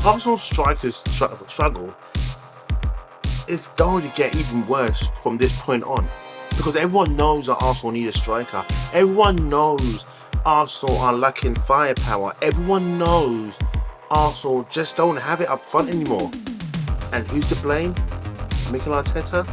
Arsenal strikers struggle is going to get even worse from this point on, because everyone knows that Arsenal need a striker. Everyone knows Arsenal are lacking firepower. Everyone knows Arsenal just don't have it up front anymore. And who's to blame? Mikel Arteta?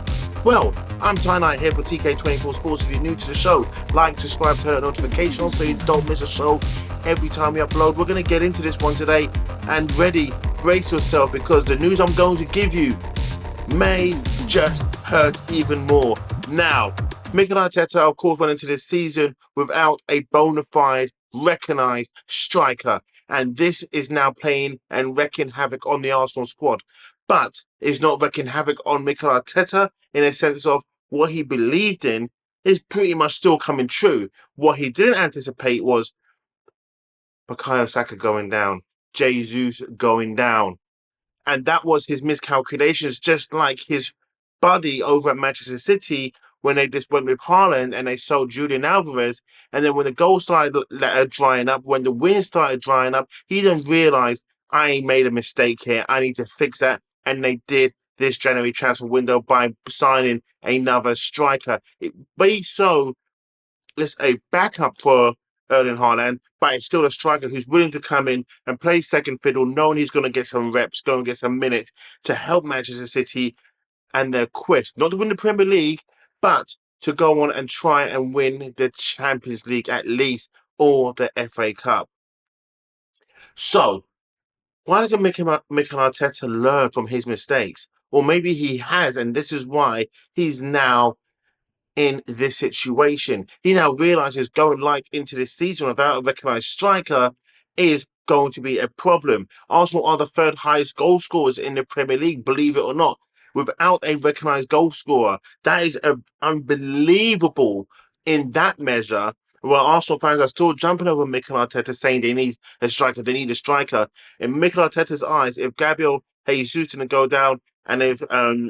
Well, I'm Ty Knight here for TK24 Sports. If you're new to the show, like, subscribe, turn on notifications so you don't miss a show every time we upload. We're going to get into this one today, and ready, brace yourself, because the news I'm going to give you may just hurt even more. Now, Mikel Arteta, of course, went into this season without a bona fide, recognised striker, and this is now playing and wreaking havoc on the Arsenal squad. But it's not wreaking havoc on Mikel Arteta in a sense of what he believed in is pretty much still coming true. What he didn't anticipate was Bukayo Saka going down, Jesus going down. And that was his miscalculations, just like his buddy over at Manchester City when they just went with Haaland and they sold Julian Alvarez. And then when the goals started drying up, when the win started drying up, he then realised, I made a mistake here. I need to fix that. And they did this January transfer window by signing another striker. It may so, let's say, backup for Erling Haaland, but it's still a striker who's willing to come in and play second fiddle, knowing he's going to get some reps, going to get some minutes to help Manchester City and their quest, not to win the Premier League, but to go on and try and win the Champions League at least, or the FA Cup. So, why doesn't Mikel Arteta learn from his mistakes? Or maybe he has, and this is why he's now in this situation. He now realizes going light into this season without a recognised striker is going to be a problem. Arsenal are the third highest goal scorers in the Premier League, believe it or not, without a recognised goal scorer. That is unbelievable in that measure. Well, Arsenal fans are still jumping over Mikel Arteta, saying they need a striker, they need a striker. In Mikel Arteta's eyes, if Gabriel Jesus didn't go down and if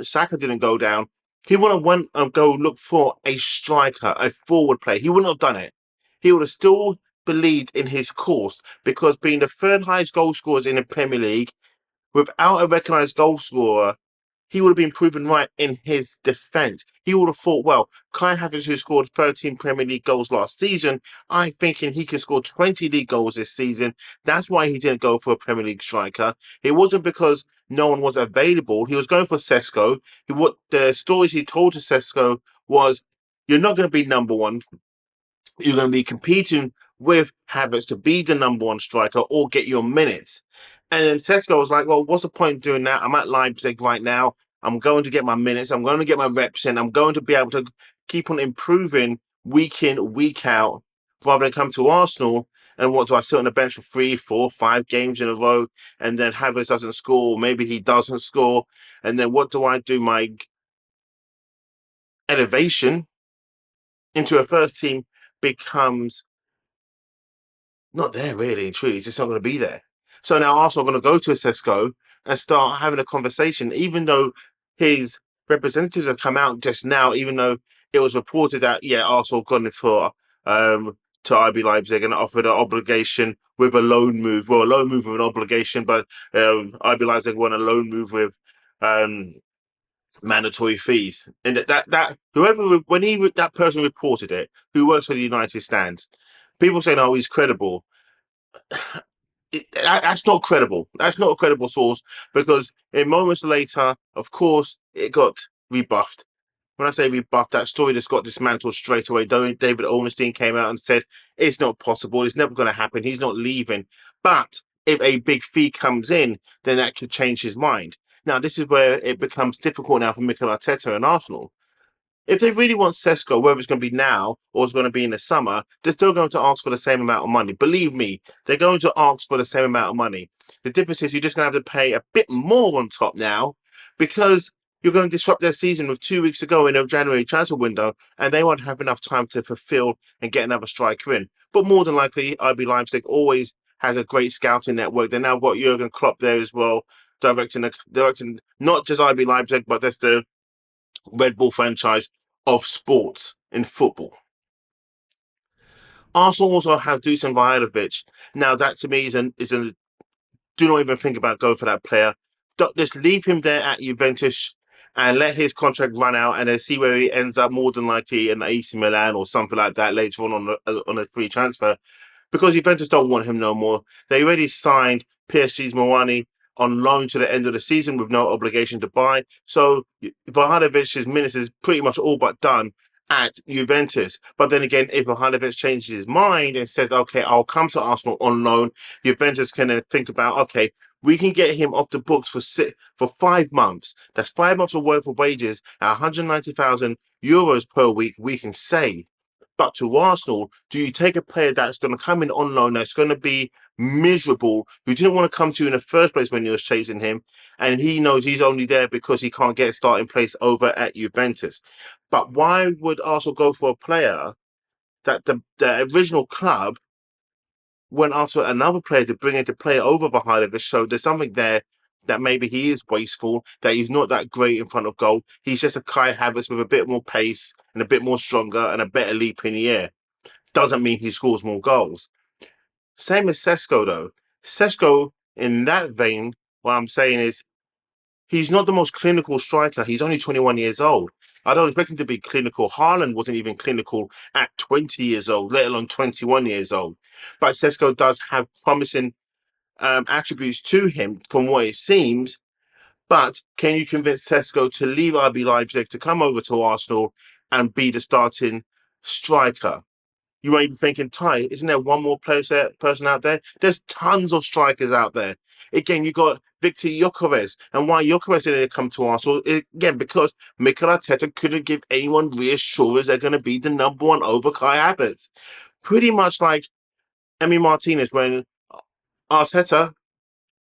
Saka didn't go down, he would have went and go look for a striker, a forward player. He wouldn't have done it. He would have still believed in his course, because being the third highest goal scorers in the Premier League without a recognised goal scorer, he would have been proven right in his defence. He would have thought, well, Kai Havertz, who scored 13 Premier League goals last season, I'm thinking he can score 20 league goals this season. That's why he didn't go for a Premier League striker. It wasn't because no one was available. He was going for Šeško. What the stories he told to Šeško was, you're not going to be number one. You're going to be competing with Havertz to be the number one striker or get your minutes. And then Šeško was like, well, what's the point of doing that? I'm at Leipzig right now. I'm going to get my minutes. I'm going to get my reps in. I'm going to be able to keep on improving week in, week out, rather than come to Arsenal. And what do I sit on the bench for 3, 4, 5 games in a row? And then Havertz doesn't score. Maybe he doesn't score. And then what do I do? My elevation into a first team becomes not there, really and truly. It's just not going to be there. So now Arsenal are going to go to Šeško and start having a conversation, even though his representatives have come out just now, even though it was reported that, yeah, Arsenal gone for to RB Leipzig and offered an obligation with a loan move. Well, a loan move with an obligation, but RB Leipzig won a loan move with mandatory fees. And that whoever, when that person reported it, who works for the United Stands, people saying, oh, he's credible. That's not credible. That's not a credible source, because in moments later, of course, it got rebuffed. When I say rebuffed, that story just got dismantled straight away. David Ornstein came out and said, it's not possible. It's never going to happen. He's not leaving. But if a big fee comes in, then that could change his mind. Now, this is where it becomes difficult now for Mikel Arteta and Arsenal. If they really want Šeško, whether it's going to be now or it's going to be in the summer, they're still going to ask for the same amount of money. Believe me, they're going to ask for the same amount of money. The difference is you're just going to have to pay a bit more on top now, because you're going to disrupt their season with 2 weeks to go in a January transfer window, and they won't have enough time to fulfill and get another striker in. But more than likely, RB Leipzig always has a great scouting network. They now got Jurgen Klopp there as well, directing not just RB Leipzig, but that's the Red Bull franchise of sports in football. Arsenal also have Dusan Vlahovic. Now, that to me is a do not even think about going for that player. Just leave him there at Juventus and let his contract run out, and then see where he ends up. More than likely in AC Milan or something like that later on a free transfer, because Juventus don't want him no more. They already signed PSG's Moani on loan to the end of the season with no obligation to buy. So Vlahovic's minutes is pretty much all but done at Juventus. But then again, if Vlahovic changes his mind and says, okay, I'll come to Arsenal on loan, Juventus can then think about, okay, we can get him off the books for 5 months. That's 5 months of worth of wages at 190,000 euros per week we can save. But to Arsenal, do you take a player that's going to come in on loan, that's going to be miserable, who didn't want to come to you in the first place when you was chasing him, and he knows he's only there because he can't get a starting place over at Juventus? But why would Arsenal go for a player that the original club went after another player to bring in to play over Vlahovic? So there's something there that maybe he is wasteful, that he's not that great in front of goal. He's just a Kai Havertz with a bit more pace and a bit more stronger and a better leap in the air. Doesn't mean he scores more goals. Same as Šeško, though. Šeško, in that vein, what I'm saying is he's not the most clinical striker. He's only 21 years old. I don't expect him to be clinical. Haaland wasn't even clinical at 20 years old, let alone 21 years old. But Šeško does have promising attributes to him from what it seems. But can you convince Šeško to leave RB Leipzig to come over to Arsenal and be the starting striker? You might be thinking, Ty, isn't there one more person out there? There's tons of strikers out there. Again, you got Viktor Gyökeres. And why Gyökeres didn't come to Arsenal? Again, because Mikel Arteta couldn't give anyone reassurance they're going to be the number one over Kai Havertz. Pretty much like Emi Martinez, when Arteta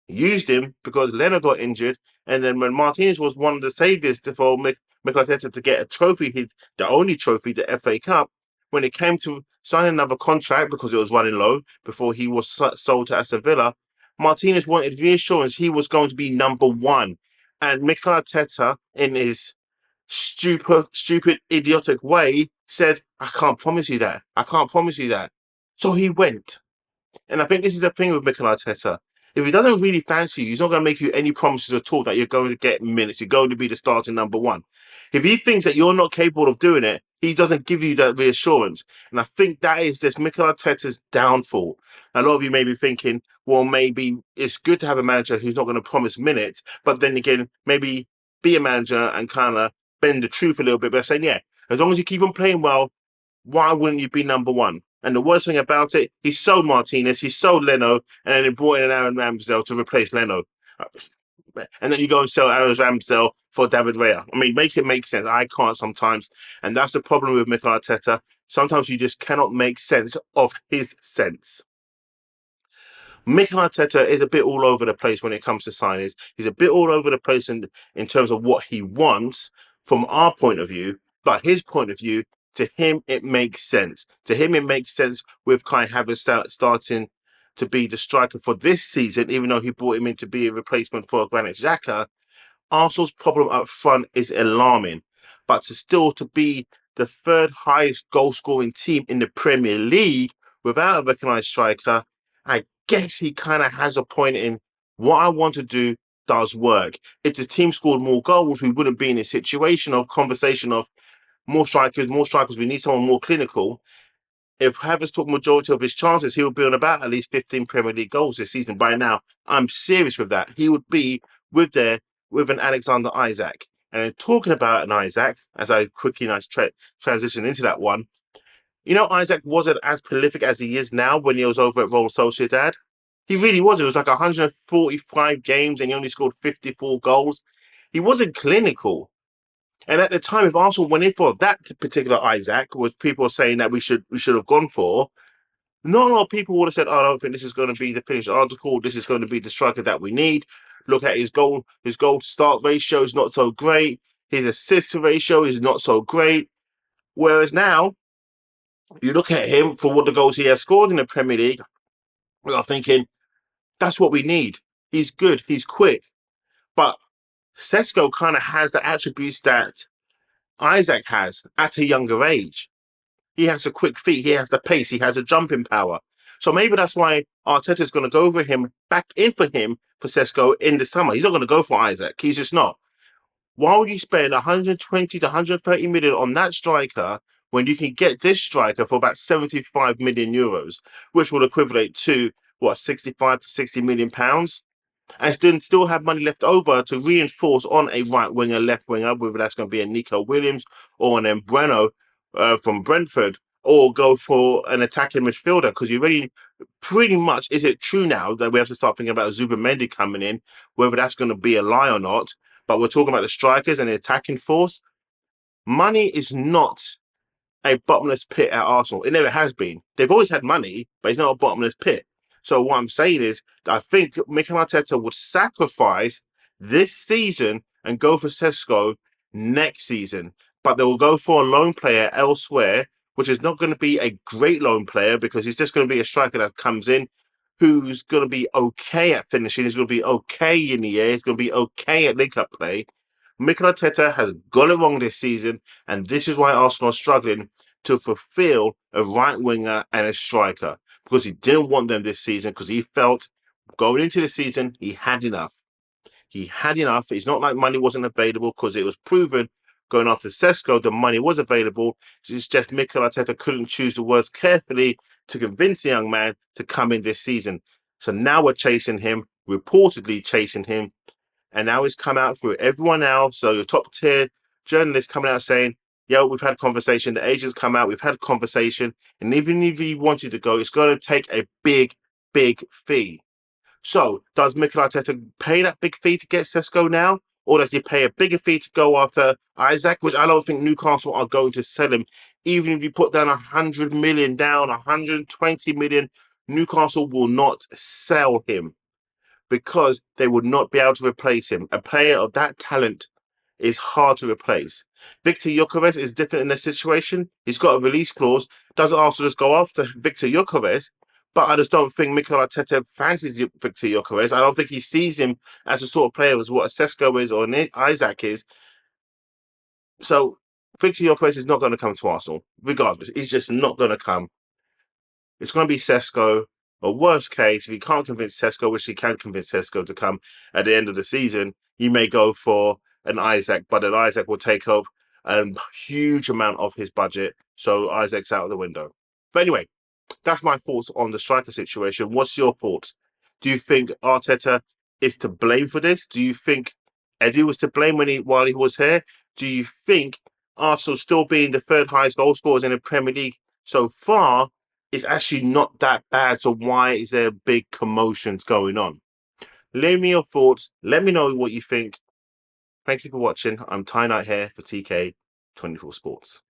used him because Leno got injured, and then when Martinez was one of the saviours for Mikel Arteta to get a trophy, the only trophy, the FA Cup, when it came to signing another contract because it was running low before he was sold to Aston Villa, Martinez wanted reassurance he was going to be number one. And Mikel Arteta, in his stupid, idiotic way, said, I can't promise you that. I can't promise you that. So he went. And I think this is the thing with Mikel Arteta. If he doesn't really fancy you, he's not going to make you any promises at all that you're going to get minutes, you're going to be the starting number one. If he thinks that you're not capable of doing it, he doesn't give you that reassurance. And I think that is just Mikel Arteta's downfall. A lot of you may be thinking, well, maybe it's good to have a manager who's not going to promise minutes, but then again, maybe be a manager and kind of bend the truth a little bit by saying, yeah, as long as you keep on playing well, why wouldn't you be number one? And the worst thing about it, he sold Martinez, he sold Leno, and then he brought in Aaron Ramsdale to replace Leno. And then you go and sell Aaron Ramsdale for David Raya. I mean, make it make sense. I can't sometimes. And that's the problem with Mikel Arteta. Sometimes you just cannot make sense of his sense. Mikel Arteta is a bit all over the place when it comes to signings. He's a bit all over the place in terms of what he wants from our point of view, but his point of view, to him, it makes sense. To him, it makes sense with Kai Havertz starting to be the striker for this season, even though he brought him in to be a replacement for Granit Xhaka. Arsenal's problem up front is alarming, but to be the third highest goal-scoring team in the Premier League without a recognised striker, I guess he kind of has a point in what I want to do does work. If the team scored more goals, we wouldn't be in a situation of conversation of more strikers, we need someone more clinical. If Havertz took majority of his chances, he would be on about at least 15 Premier League goals this season. By now, I'm serious with that. He would be with an Alexander Isak. And talking about an Isak, as I quickly transition into that one, you know, Isak wasn't as prolific as he is now when he was over at Real Sociedad. He really was. It was like 145 games and he only scored 54 goals. He wasn't clinical. And at the time, if Arsenal went in for that particular Isak, which people are saying that we should have gone for, not a lot of people would have said, oh, I don't think this is going to be the finished article. This is going to be the striker that we need. Look at his goal to start ratio is not so great. His assist ratio is not so great. Whereas now, you look at him for what the goals he has scored in the Premier League, we are thinking, that's what we need. He's good. He's quick. But Šeško kind of has the attributes that Isak has at a younger age. He has the quick feet. He has the pace. He has a jumping power. So maybe that's why Arteta's going to go over him, back in for him for Šeško in the summer. He's not going to go for Isak. He's just not. Why would you spend 120 to 130 million on that striker when you can get this striker for about 75 million euros, which will equivalent to what, 65 to 60 million pounds? And then still have money left over to reinforce on a right winger, left winger, whether that's going to be a Nico Williams or an Embreno from Brentford, or go for an attacking midfielder, because you already pretty much, is it true now that we have to start thinking about Zubimendi coming in, whether that's going to be a lie or not? But we're talking about the strikers and the attacking force. Money is not a bottomless pit at Arsenal. It never has been. They've always had money, but it's not a bottomless pit. So what I'm saying is, I think Mikel Arteta would sacrifice this season and go for Šeško next season. But they will go for a loan player elsewhere, which is not going to be a great loan player, because he's just going to be a striker that comes in who's going to be okay at finishing. He's going to be okay in the air. He's going to be okay at link-up play. Mikel Arteta has got it wrong this season, and this is why Arsenal are struggling to fulfill a right winger and a striker, because he didn't want them this season, because he felt going into the season he had enough. He had enough. It's not like money wasn't available, because it was proven going after Šeško the money was available. It's just Mikel Arteta couldn't choose the words carefully to convince the young man to come in this season. So now we're chasing him, reportedly chasing him, and now he's come out through everyone else. So your top tier journalists coming out saying, yeah, we've had a conversation. The agents come out, we've had a conversation. And even if he wanted to go, it's going to take a big, big fee. So does Mikel Arteta pay that big fee to get Šeško now? Or does he pay a bigger fee to go after Isak, which I don't think Newcastle are going to sell him. Even if you put down 100 million down, 120 million, Newcastle will not sell him, because they would not be able to replace him. A player of that talent is hard to replace. Viktor Gyökeres is different in this situation. He's got a release clause. Doesn't Arsenal just go after Viktor Gyökeres? But I just don't think Mikel Arteta fancies Viktor Gyökeres. I don't think he sees him as the sort of player as what a Šeško is or an Isak is. So Viktor Gyökeres is not going to come to Arsenal, regardless. He's just not going to come. It's going to be Šeško. Or worst case, if you can't convince Šeško, which you can convince Šeško to come at the end of the season, you may go for an Isak, but an Isak will take up a huge amount of his budget. So Isak's out of the window. But anyway, that's my thoughts on the striker situation. What's your thoughts? Do you think Arteta is to blame for this? Do you think Eddie was to blame while he was here? Do you think Arsenal, still being the third highest goal scorers in the Premier League so far, is actually not that bad? So why is there big commotions going on? Leave me your thoughts. Let me know what you think. Thank you for watching. I'm Ty Knight here for TK24 Sports.